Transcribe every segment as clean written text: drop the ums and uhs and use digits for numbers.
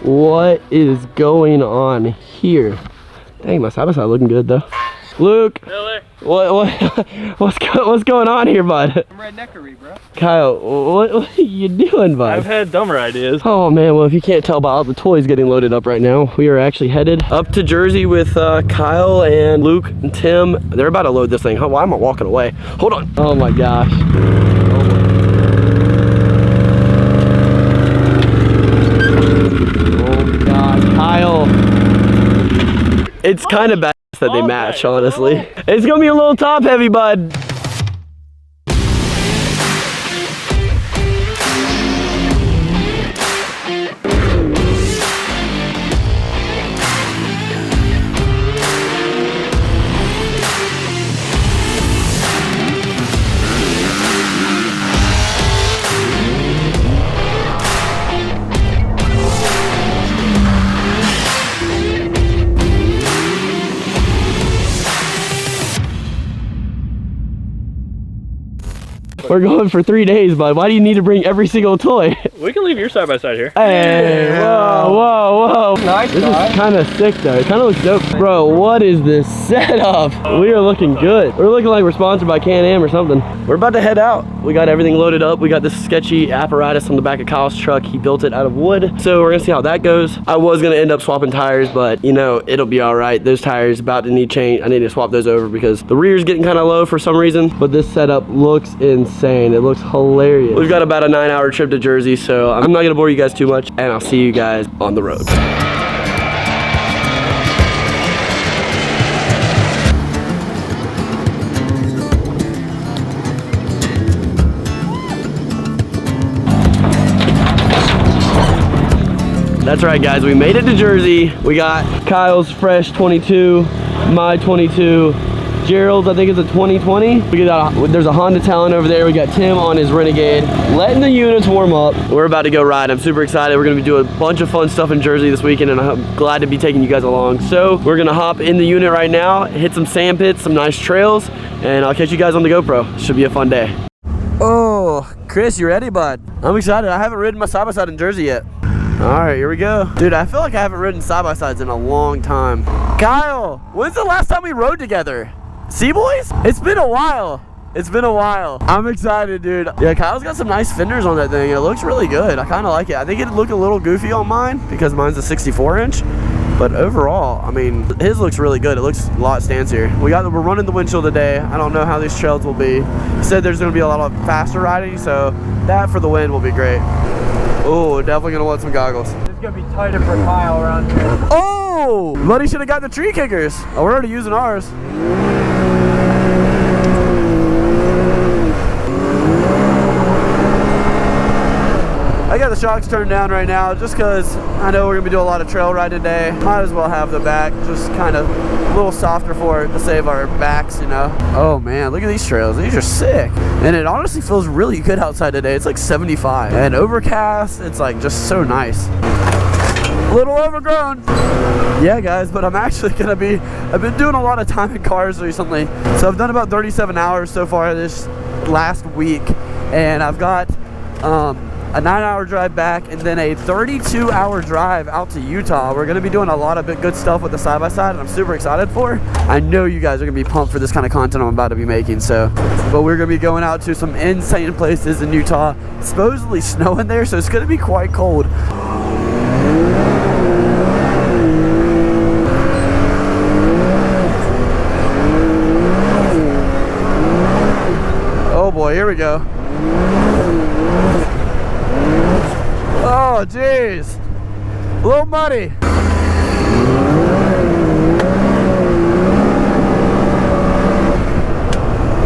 What is going on here? Dang, my side-by-side looking good though. Luke, what's going on here, bud? I'm redneckery, bro. Kyle, what are you doing, bud? I've had dumber ideas. Oh man, well if you can't tell by all the toys getting loaded up right now, we are actually headed up to Jersey with Kyle and Luke and Tim. They're about to load this thing. Why am I walking away? Hold on. Oh my gosh. Oh god, Kyle. It's kind of bad that they match, honestly. It's gonna be a little top heavy, bud. We're going for 3 days, bud. Why do you need to bring every single toy? We can leave your side by side here. Hey, whoa. Nice. This is kind of sick though. It kind of looks dope. Bro, what is this setup? We are looking good. We're looking like we're sponsored by Can-Am or something. We're about to head out. We got everything loaded up. We got this sketchy apparatus on the back of Kyle's truck. He built it out of wood. So we're gonna see how that goes. I was gonna end up swapping tires, but you know, it'll be all right. Those tires about to need change. I need to swap those over because the rear's getting kind of low for some reason, but this setup looks insane. It looks hilarious. We've got about a 9-hour trip to Jersey, so I'm not gonna bore you guys too much, and I'll see you guys on the road. That's right, guys, we made it to Jersey. We got Kyle's fresh 22, my 22, Gerald's, I think it's a 2020. There's a Honda Talon over there. We got Tim on his Renegade, letting the units warm up. We're about to go ride. I'm super excited. We're gonna be doing a bunch of fun stuff in Jersey this weekend, and I'm glad to be taking you guys along. So we're gonna hop in the unit right now, hit some sand pits, some nice trails, and I'll catch you guys on the GoPro. Should be a fun day. Oh, Chris, you ready, bud? I'm excited. I haven't ridden my side-by-side in Jersey yet. All right, here we go. Dude, I feel like I haven't ridden side-by-sides in a long time. Kyle, when's the last time we rode together? See, boys? It's been a while. It's been a while. I'm excited, dude. Yeah, Kyle's got some nice fenders on that thing. It looks really good. I kind of like it. I think it'd look a little goofy on mine because mine's a 64-inch. But overall, I mean, his looks really good. It looks a lot stancier. We're running the windshield today. I don't know how these trails will be. He said there's gonna be a lot of faster riding, so that for the wind will be great. Oh, definitely gonna want some goggles. It's gonna be tighter for Kyle around here. Oh, buddy should have got the tree kickers. Oh, we're already using ours. I got the shocks turned down right now just because I know we're gonna be doing a lot of trail riding today. Might as well have the back just kind of a little softer for it to save our backs, you know. Oh man, look at these trails. These are sick. And it honestly feels really good outside today. It's like 75 and overcast. It's like just so nice. A little overgrown. Yeah, guys, but I'm actually gonna be, I've been doing a lot of time in cars recently. So I've done about 37 hours so far this last week. And I've got, a 9-hour drive back and then a 32-hour drive out to Utah. We're gonna be doing a lot of good stuff with the side-by-side, and I'm super excited for. I know you guys are gonna be pumped for this kind of content I'm about to be making, so. But we're gonna be going out to some insane places in Utah. It's supposedly snowing there, so it's gonna be quite cold. Oh boy, here we go. Oh, jeez. A little muddy.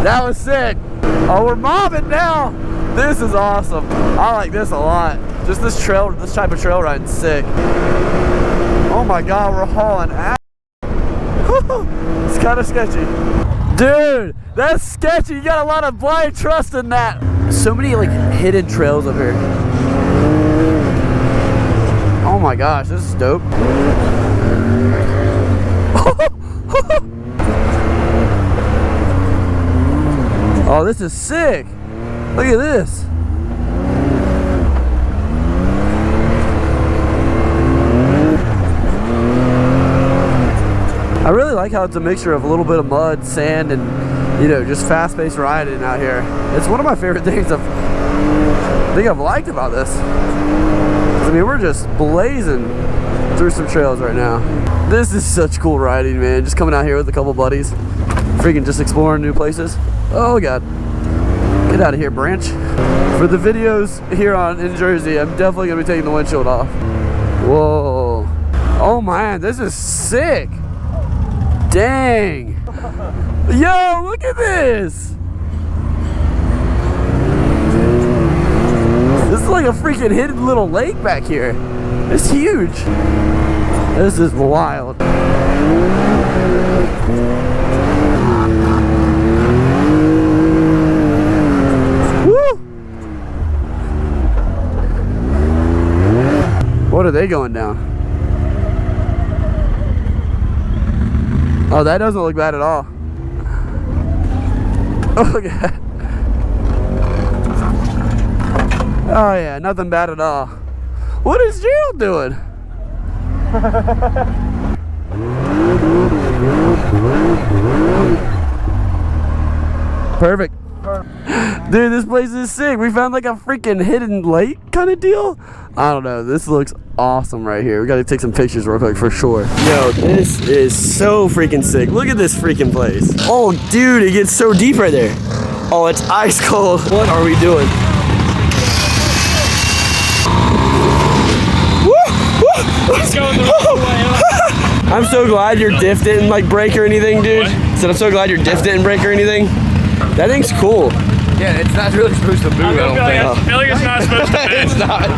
That was sick. Oh, we're mobbing now. This is awesome. I like this a lot. Just this type of trail riding sick. Oh my God, we're hauling ass. It's kind of sketchy. Dude, that's sketchy. You got a lot of blind trust in that. So many like hidden trails up here. Oh my gosh, this is dope. Oh, this is sick. Look at this. like how it's a mixture of a little bit of mud, sand, and you know, just fast-paced riding out here. It's one of my favorite things I think I've liked about this. I mean, we're just blazing through some trails right now. This is such cool riding, man. Just coming out here with a couple buddies, freaking just exploring new places. Oh God, get out of here, Branch. For the videos here in Jersey, I'm definitely gonna be taking the windshield off. Whoa. Oh man, this is sick. Dang. Yo, look at this. This is like a freaking hidden little lake back here. It's huge. This is wild. Woo! What are they going down? Oh, that doesn't look bad at all. Oh, God. Oh, yeah, nothing bad at all. What is Gerald doing? Perfect. Dude, this place is sick. We found like a freaking hidden lake kind of deal. I don't know. This looks awesome right here. We got to take some pictures real quick for sure. Yo, this is so freaking sick. Look at this freaking place. Oh, dude, it gets so deep right there. Oh, it's ice cold. What are we doing? Let's go in the wrong way up. I'm so glad your diff didn't like break or anything, dude. So I'm so glad your diff didn't break or anything. That thing's cool. Yeah, it's not really supposed to move, I don't think. I feel like it's not supposed to be. It's not.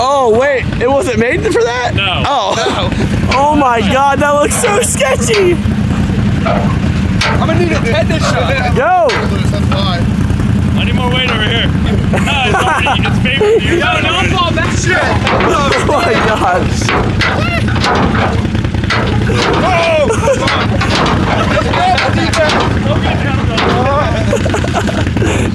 Oh, wait, it wasn't made for that? No. Oh. Oh my God, that looks so sketchy. I'm gonna need a tetanus shot. Yo. I need more weight over here. No, it's favored you. No, don't fall that shit. Oh my God.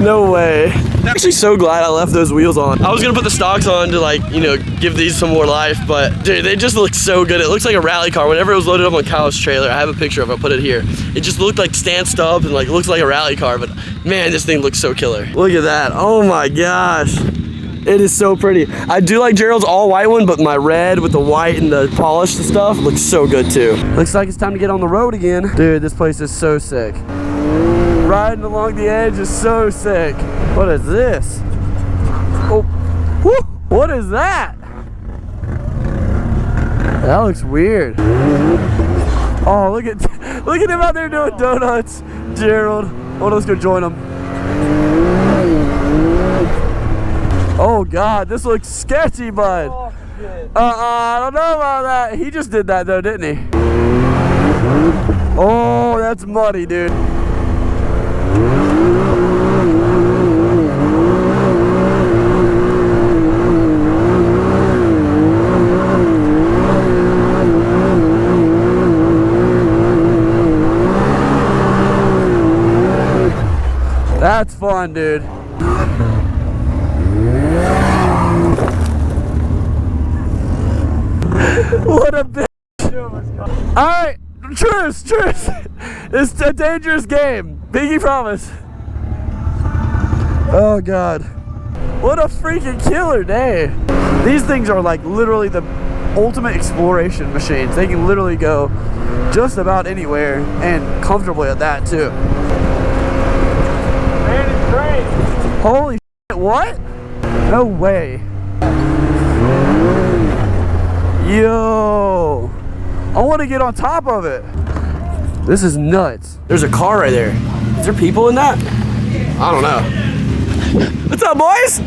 No way. I'm actually so glad I left those wheels on. I was gonna put the stocks on to like, you know, give these some more life, but dude, they just look so good. It looks like a rally car. Whenever it was loaded up on Kyle's trailer, I have a picture of it, I'll put it here. It just looked like stanced up and like looks like a rally car, but man, this thing looks so killer. Look at that. Oh my gosh. It is so pretty. I do like Gerald's all white one, but my red with the white and the polished stuff looks so good too. Looks like it's time to get on the road again. Dude, this place is so sick. Riding along the edge is so sick. What is this? Oh, whoo, what is that? That looks weird. Oh, look at him out there doing donuts, Gerald. Oh, let's go join him. Oh God, this looks sketchy, bud. Oh, shit. I don't know about that. He just did that though, didn't he? Oh, that's muddy, dude. That's fun, dude. What a bitch. Alright, truce. It's a dangerous game. Biggie promise. Oh God. What a freaking killer day. These things are like literally the ultimate exploration machines. They can literally go just about anywhere and comfortably at that too. Man, it's great. Holy shit, what? No way. Yo, I want to get on top of it. This is nuts. There's a car right there. Is there people in that? I don't know. What's up, boys?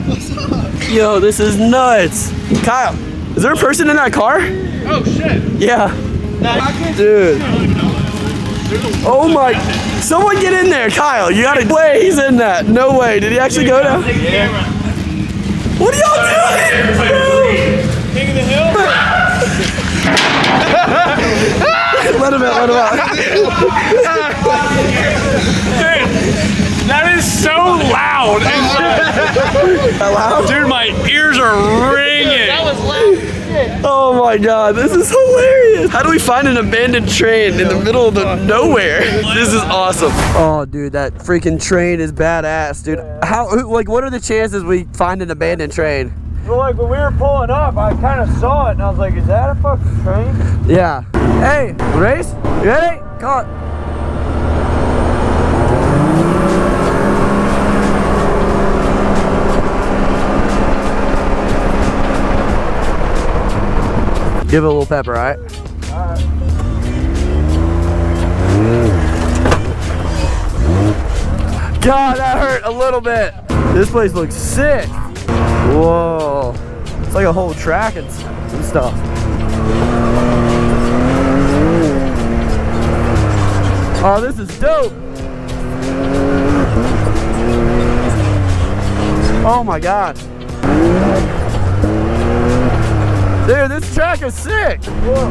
What's up? Yo, this is nuts. Kyle, is there a person in that car? Oh, shit. Yeah. Dude. Oh my, someone get in there, Kyle. You gotta way he's in that. No way. Did he actually go down? Yeah. What are y'all doing? King of the hill? Let him out. Dude, that is so loud. That loud? Dude, my ears are ringing. Oh my my god, this is hilarious. How do we find an abandoned train in the middle of the nowhere? This is awesome. Oh, dude, that freaking train is badass, dude. Like, what are the chances we find an abandoned train? Well, like when we were pulling up, I kind of saw it and I was like, is that a fucking train? Yeah. Hey, race? You ready? Come on. Give it a little pepper, all right? God, that hurt a little bit. This place looks sick. Whoa. It's like a whole track and stuff. Oh, this is dope. Oh my God. Dude, this track is sick. Whoa.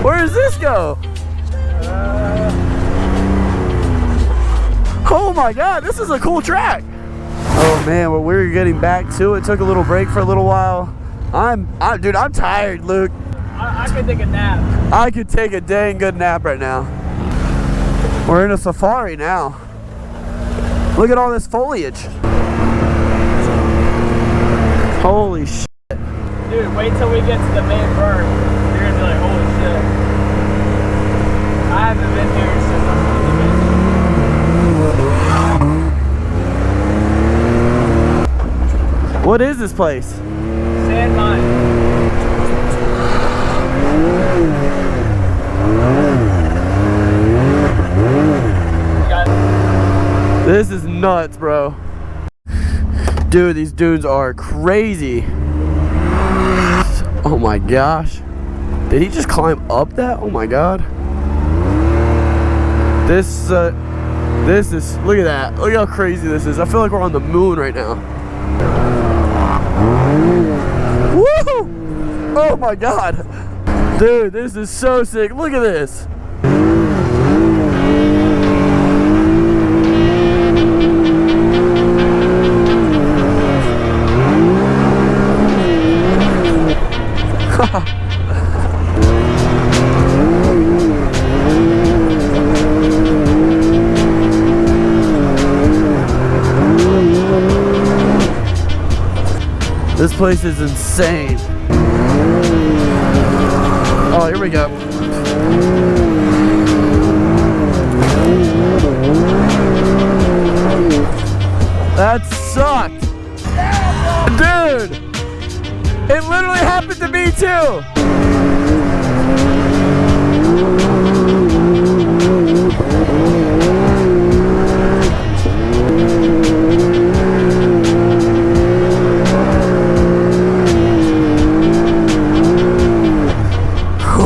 Where does this go? Oh my God, this is a cool track. Oh man, well, we're getting back to it. Took a little break for a little while. Dude, I'm tired, Luke. I could take a nap. I could take a dang good nap right now. We're in a safari now. Look at all this foliage. Holy shit. Dude, wait till we get to the main berg. You're gonna be like, holy shit. I haven't been here since I'm What is this place? Sand mine. This is nuts, bro. Dude, these dunes are crazy. Oh my gosh. Did he just climb up that? Oh my God. This is, look at that. Look how crazy this is. I feel like we're on the moon right now. Woo! Oh my God. Dude, this is so sick. Look at this. This place is insane. Oh, here we go. That sucked. Dude, it literally happened to me too.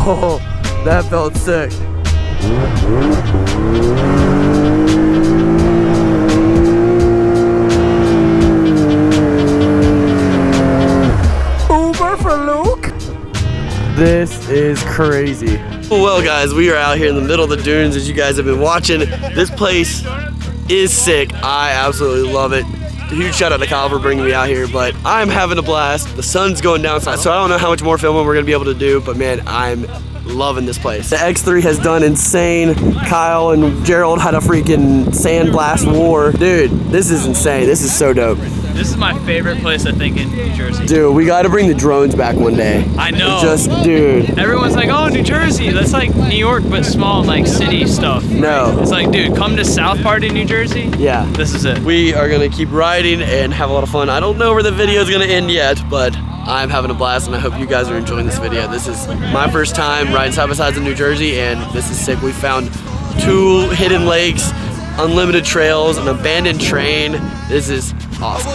Oh, that felt sick. Uber for Luke? This is crazy. Well guys, we are out here in the middle of the dunes as you guys have been watching. This place is sick. I absolutely love it. Huge shout out to Kyle for bringing me out here, but I'm having a blast. The sun's going down, so I don't know how much more filming we're gonna be able to do, but man, I'm loving this place. The X3 has done insane. Kyle and Gerald had a freaking sandblast war. Dude, this is insane. This is so dope. This is my favorite place, I think, in New Jersey. Dude, we gotta bring the drones back one day. I know. Just, dude. Everyone's like, oh, New Jersey. That's like New York, but small, like city stuff. No. It's like, dude, come to South Part in New Jersey. Yeah. This is it. We are gonna keep riding and have a lot of fun. I don't know where the video is gonna end yet, but I'm having a blast and I hope you guys are enjoying this video. This is my first time riding side by sides in New Jersey and this is sick. We found 2 hidden lakes, unlimited trails, an abandoned train. This is awesome.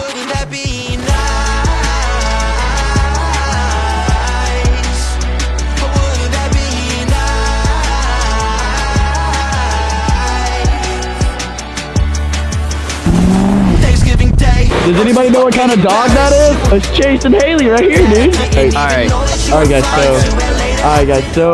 Does anybody know what kind of dog that is? It's Chase and Haley right here, dude. All right, guys. So